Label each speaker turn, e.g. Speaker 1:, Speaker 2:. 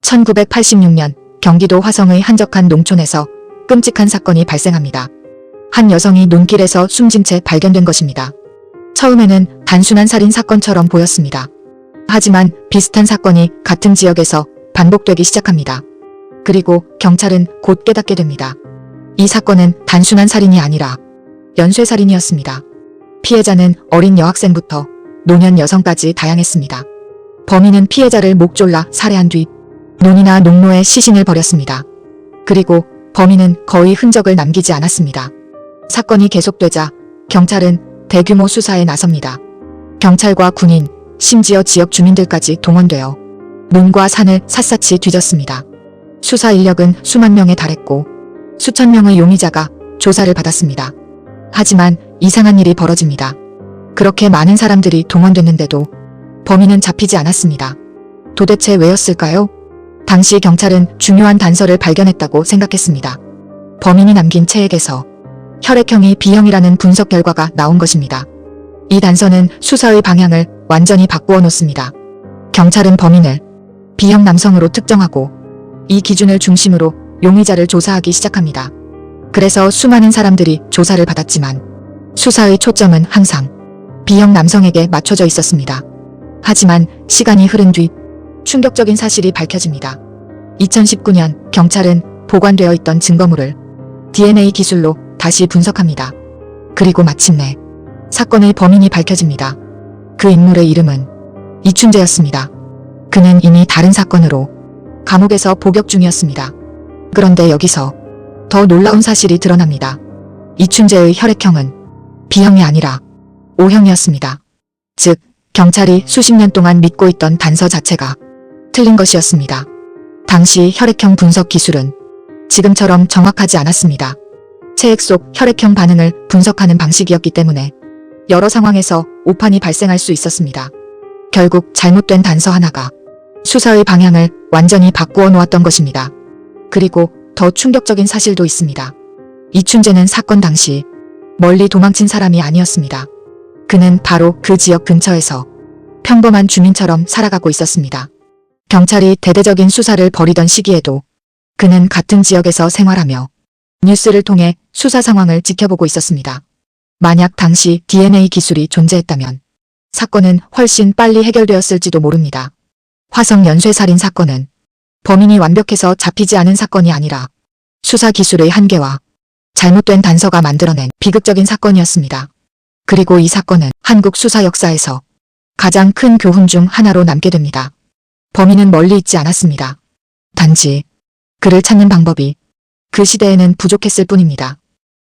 Speaker 1: 1986년 경기도 화성의 한적한 농촌에서 끔찍한 사건이 발생합니다. 한 여성이 논길에서 숨진 채 발견된 것입니다. 처음에는 단순한 살인 사건처럼 보였습니다. 하지만 비슷한 사건이 같은 지역에서 반복되기 시작합니다. 그리고 경찰은 곧 깨닫게 됩니다. 이 사건은 단순한 살인이 아니라 연쇄살인이었습니다. 피해자는 어린 여학생부터 노년 여성까지 다양했습니다. 범인은 피해자를 목 졸라 살해한 뒤 논이나 농로에 시신을 버렸습니다. 그리고 범인은 거의 흔적을 남기지 않았습니다. 사건이 계속되자 경찰은 대규모 수사에 나섭니다. 경찰과 군인, 심지어 지역 주민들까지 동원되어 논과 산을 샅샅이 뒤졌습니다. 수사 인력은 수만 명에 달했고 수천 명의 용의자가 조사를 받았습니다. 하지만 이상한 일이 벌어집니다. 그렇게 많은 사람들이 동원됐는데도 범인은 잡히지 않았습니다. 도대체 왜였을까요? 당시 경찰은 중요한 단서를 발견했다고 생각했습니다. 범인이 남긴 체액에서 혈액형이 B형이라는 분석 결과가 나온 것입니다. 이 단서는 수사의 방향을 완전히 바꾸어 놓습니다. 경찰은 범인을 B형 남성으로 특정하고 이 기준을 중심으로 용의자를 조사하기 시작합니다. 그래서 수많은 사람들이 조사를 받았지만 수사의 초점은 항상 B형 남성에게 맞춰져 있었습니다. 하지만 시간이 흐른 뒤 충격적인 사실이 밝혀집니다. 2019년 경찰은 보관되어 있던 증거물을 DNA 기술로 다시 분석합니다. 그리고 마침내 사건의 범인이 밝혀집니다. 그 인물의 이름은 이춘재였습니다. 그는 이미 다른 사건으로 감옥에서 복역 중이었습니다. 그런데 여기서 더 놀라운 사실이 드러납니다. 이춘재의 혈액형은 B형이 아니라 O형이었습니다. 즉, 경찰이 수십 년 동안 믿고 있던 단서 자체가 틀린 것이었습니다. 당시 혈액형 분석 기술은 지금처럼 정확하지 않았습니다. 체액 속 혈액형 반응을 분석하는 방식이었기 때문에 여러 상황에서 오판이 발생할 수 있었습니다. 결국 잘못된 단서 하나가 수사의 방향을 완전히 바꾸어 놓았던 것입니다. 그리고 더 충격적인 사실도 있습니다. 이춘재는 사건 당시 멀리 도망친 사람이 아니었습니다. 그는 바로 그 지역 근처에서 평범한 주민처럼 살아가고 있었습니다. 경찰이 대대적인 수사를 벌이던 시기에도 그는 같은 지역에서 생활하며 뉴스를 통해 수사 상황을 지켜보고 있었습니다. 만약 당시 DNA 기술이 존재했다면 사건은 훨씬 빨리 해결되었을지도 모릅니다. 화성 연쇄살인 사건은 범인이 완벽해서 잡히지 않은 사건이 아니라 수사 기술의 한계와 잘못된 단서가 만들어낸 비극적인 사건이었습니다. 그리고 이 사건은 한국 수사 역사에서 가장 큰 교훈 중 하나로 남게 됩니다. 범인은 멀리 있지 않았습니다. 단지 그를 찾는 방법이 그 시대에는 부족했을 뿐입니다.